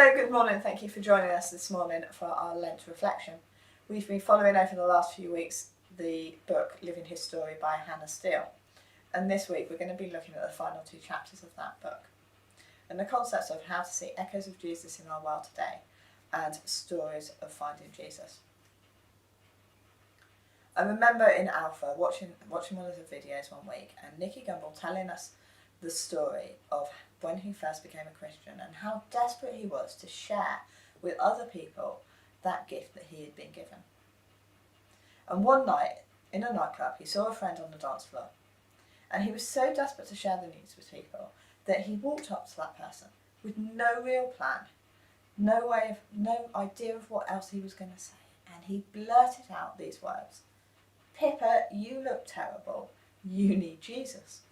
Hello, good morning. Thank you for joining us this morning for our Lent reflection. We've been following over the last few weeks the book Living His Story by Hannah Steele. And this week we're going to be looking at the final two chapters of that book and the concepts of how to see echoes of Jesus in our world today and stories of finding Jesus. I remember in Alpha watching one of the videos one week and Nicky Gumbel telling us the story of when he first became a Christian and how desperate he was to share with other people that gift that he had been given. And one night in a nightclub he saw a friend on the dance floor and he was so desperate to share the news with people that he walked up to that person with no real plan, no idea of what else he was going to say, and he blurted out these words: "Pippa, you look terrible, you need Jesus."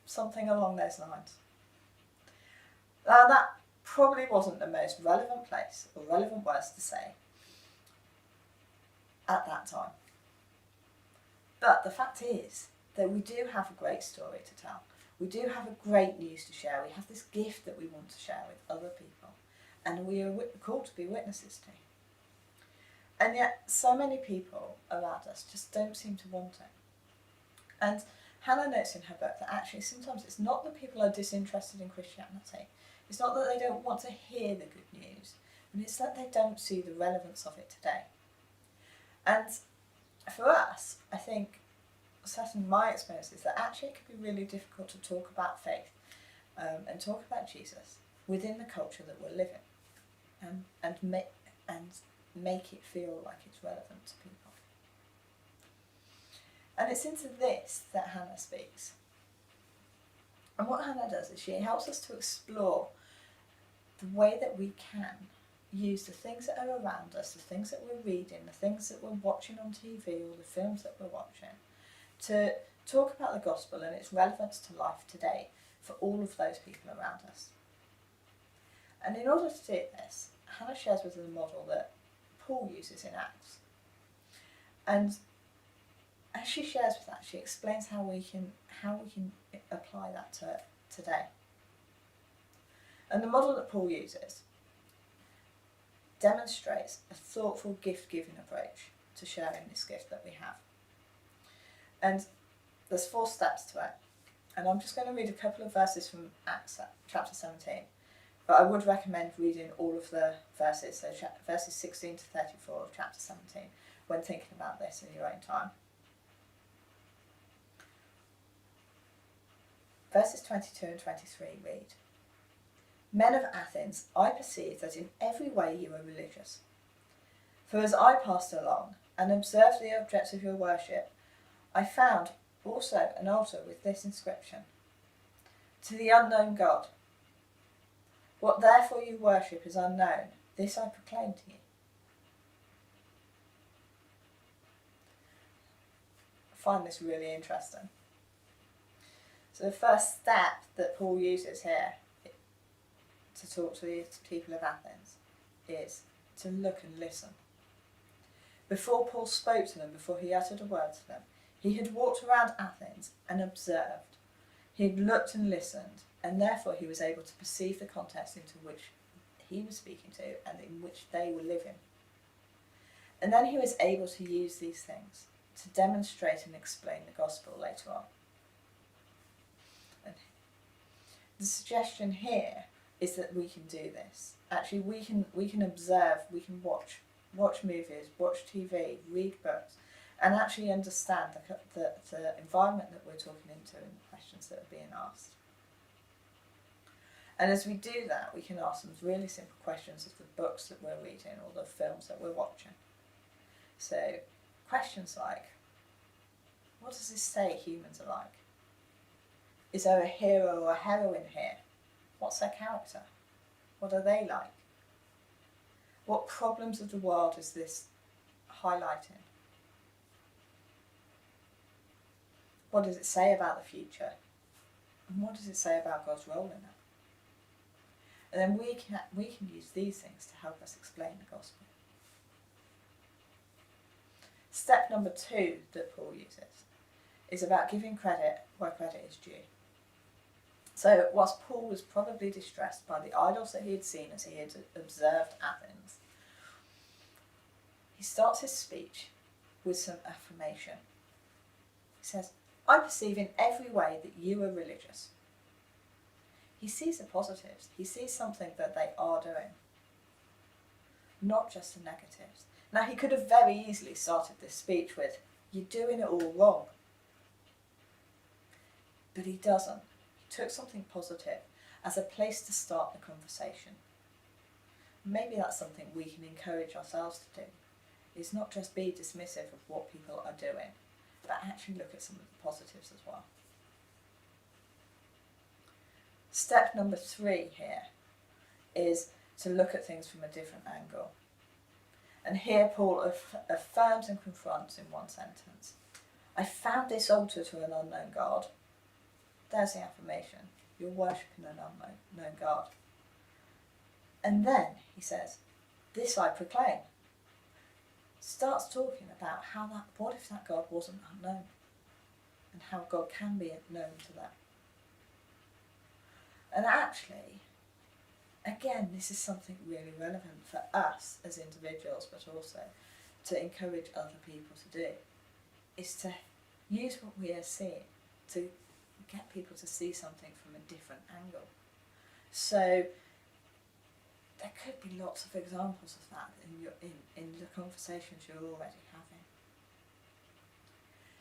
Something along those lines. Now that probably wasn't the most relevant place or relevant words to say at that time. But the fact is that we do have a great story to tell. We do have a great news to share. We have this gift that we want to share with other people and we are called to be witnesses to. And yet so many people around us just don't seem to want it. And Hannah notes in her book that actually sometimes it's not that people are disinterested in Christianity, it's not that they don't want to hear the good news, and it's that they don't see the relevance of it today. And for us, I think, certainly my experience is that actually it can be really difficult to talk about faith and talk about Jesus within the culture that we're living and make it feel like it's relevant to people. And it's into this that Hannah speaks. And what Hannah does is she helps us to explore the way that we can use the things that are around us, the things that we're reading, the things that we're watching on TV or the films that we're watching, to talk about the gospel and its relevance to life today for all of those people around us. And in order to do this, Hannah shares with us a model that Paul uses in Acts. And as she shares with that, she explains how we can apply that to today. And the model that Paul uses demonstrates a thoughtful gift-giving approach to sharing this gift that we have. And there's 4 steps to it. And I'm just going to read a couple of verses from Acts chapter 17. But I would recommend reading all of the verses, so verses 16 to 34 of chapter 17, when thinking about this in your own time. Verses 22 and 23 read, "Men of Athens, I perceive that in every way you are religious. For as I passed along and observed the objects of your worship, I found also an altar with this inscription: To the unknown God. What therefore you worship is unknown, this I proclaim to you." I find this really interesting. So the first step that Paul uses here to talk to the people of Athens is to look and listen. Before Paul spoke to them, before he uttered a word to them, he had walked around Athens and observed. He had looked and listened, and therefore he was able to perceive the context into which he was speaking to and in which they were living. And then he was able to use these things to demonstrate and explain the gospel later on. And the suggestion here is that we can do this. Actually, we can observe, we can watch movies, watch TV, read books, and actually understand the environment that we're talking into and the questions that are being asked. And as we do that, we can ask some really simple questions of the books that we're reading or the films that we're watching. So questions like, what does this say humans are like? Is there a hero or a heroine here? What's their character? What are they like? What problems of the world is this highlighting? What does it say about the future? And what does it say about God's role in it? And then we can use these things to help us explain the gospel. Step number 2 that Paul uses is about giving credit where credit is due. So whilst Paul was probably distressed by the idols that he had seen as he had observed Athens, he starts his speech with some affirmation. He says, I perceive in every way that you are religious. He sees the positives. He sees something that they are doing, not just the negatives. Now, he could have very easily started this speech with, you're doing it all wrong. But he doesn't. He took something positive as a place to start the conversation. Maybe that's something we can encourage ourselves to do, is not just be dismissive of what people are doing, but actually look at some of the positives as well. Step number 3 here is to look at things from a different angle. And here Paul affirms and confronts in one sentence. I found this altar to an unknown God. There's the affirmation. You're worshipping an unknown God. And then he says, this I proclaim. Starts talking about what if that God wasn't unknown, and how God can be known to them. And actually, again, this is something really relevant for us as individuals, but also to encourage other people to do, is to use what we are seeing to get people to see something from a different angle. So there could be lots of examples of that in the conversations you're already having.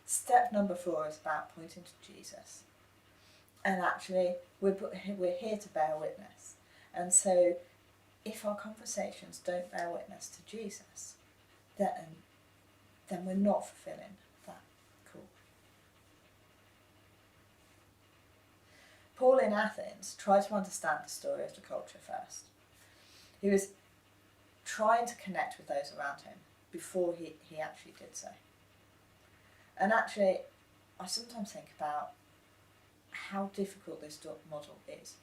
Step number 4 is about pointing to Jesus. And actually, we're here to bear witness. And so, if our conversations don't bear witness to Jesus, then we're not fulfilling that call. Paul in Athens tried to understand the story of the culture first. He was trying to connect with those around him before he actually did so. And actually, I sometimes think about how difficult this model is.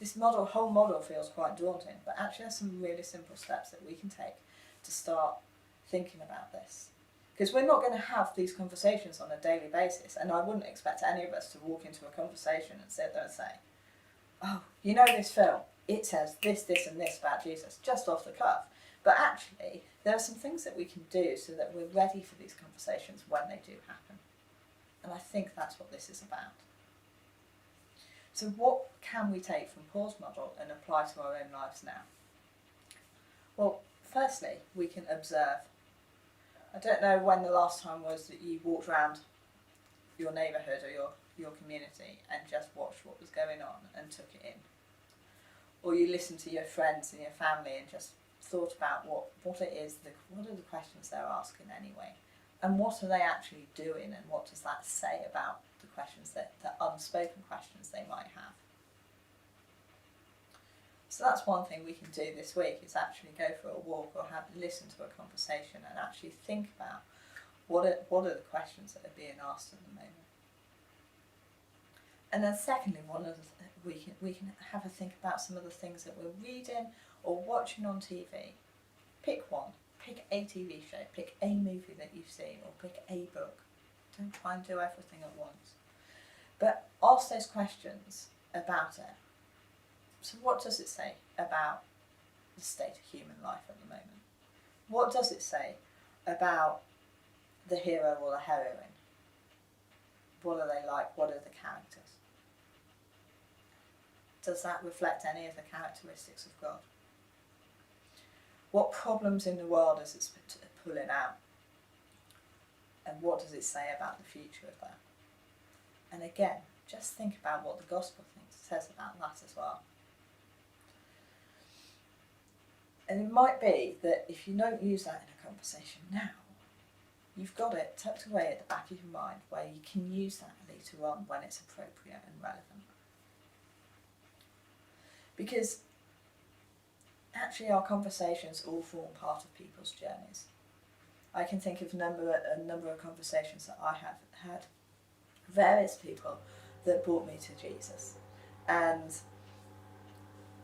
This whole model feels quite daunting, but actually there's some really simple steps that we can take to start thinking about this. Because we're not going to have these conversations on a daily basis, and I wouldn't expect any of us to walk into a conversation and sit there and say, oh, you know this film, it says this, this and this about Jesus, just off the cuff. But actually, there are some things that we can do so that we're ready for these conversations when they do happen. And I think that's what this is about. So what can we take from Paul's model and apply to our own lives now? Well, firstly, we can observe. I don't know when the last time was that you walked around your neighbourhood or your community and just watched what was going on and took it in. Or you listened to your friends and your family and just thought about what it is, what are the questions they're asking anyway, and what are they actually doing, and what does that say about the questions, the unspoken questions they might have. So that's one thing we can do this week, is actually go for a walk or listen to a conversation and actually think about what are the questions that are being asked at the moment. And then secondly, we can have a think about some of the things that we're reading or watching on TV. Pick one. Pick a TV show. Pick a movie that you've seen, or pick a book. Don't try and do everything at once. But ask those questions about it. So what does it say about the state of human life at the moment? What does it say about the hero or the heroine? What are they like? What are the characters? Does that reflect any of the characteristics of God? What problems in the world is it pulling out? And what does it say about the future of that? And again, just think about what the gospel says about that as well. And it might be that if you don't use that in a conversation now, you've got it tucked away at the back of your mind where you can use that later on when it's appropriate and relevant. Because actually our conversations all form part of people's journeys. I can think of a number of conversations that I have had, various people that brought me to Jesus, and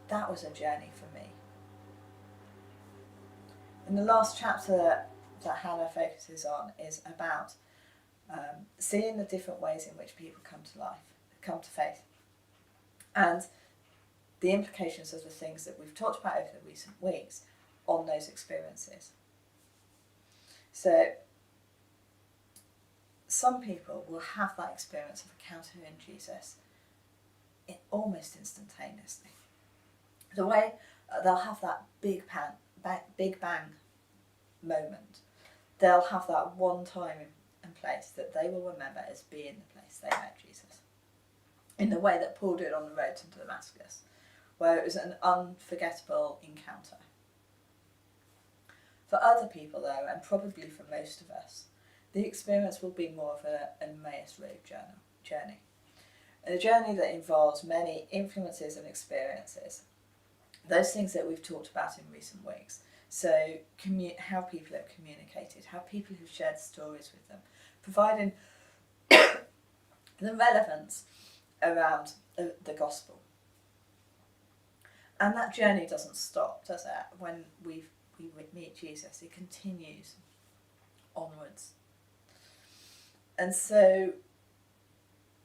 that was a journey for me. And the last chapter that Hannah focuses on is about seeing the different ways in which people come to life, come to faith. and the implications of the things that we've talked about over the recent weeks on those experiences. So some people will have that experience of encountering Jesus almost instantaneously. The way they'll have that big bang moment, they'll have that one time and place that they will remember as being the place they met Jesus. In the way that Paul did on the road to Damascus, where it was an unforgettable encounter. For other people though, and probably for most of us, the experience will be more of an Emmaus Road journey. A journey that involves many influences and experiences. Those things that we've talked about in recent weeks. So how people have communicated, how people have shared stories with them, providing the relevance around the gospel. And that journey doesn't stop, does it? When we meet Jesus, it continues onwards. And so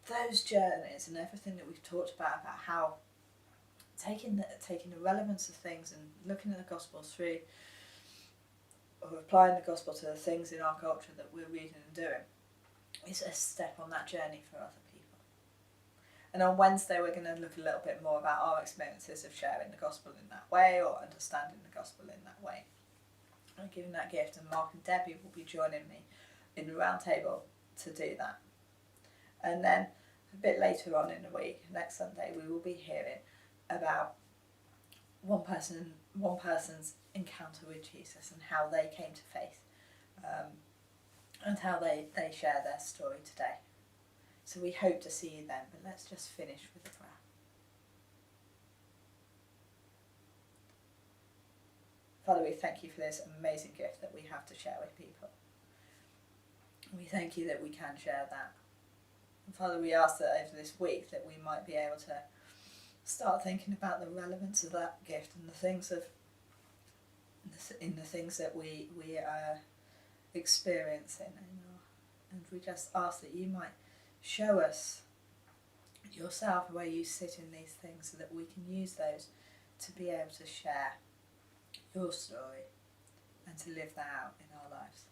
those journeys and everything that we've talked about how taking the relevance of things and looking at the gospel through, or applying the gospel to the things in our culture that we're reading and doing, is a step on that journey for other people. And on Wednesday we're going to look a little bit more about our experiences of sharing the gospel in that way, or understanding the gospel in that way, and giving that gift. And Mark and Debbie will be joining me in the round table to do that. And then a bit later on in the week, next Sunday, we will be hearing about one person's encounter with Jesus and how they came to faith, and how they share their story today. So we hope to see you then, but let's just finish with a prayer. Father, we thank you for this amazing gift that we have to share with people. We thank you that we can share that. And Father, we ask that over this week that we might be able to start thinking about the relevance of that gift and the things that we are experiencing, and we just ask that you might show us yourself where you sit in these things, so that we can use those to be able to share your story and to live that out in our lives.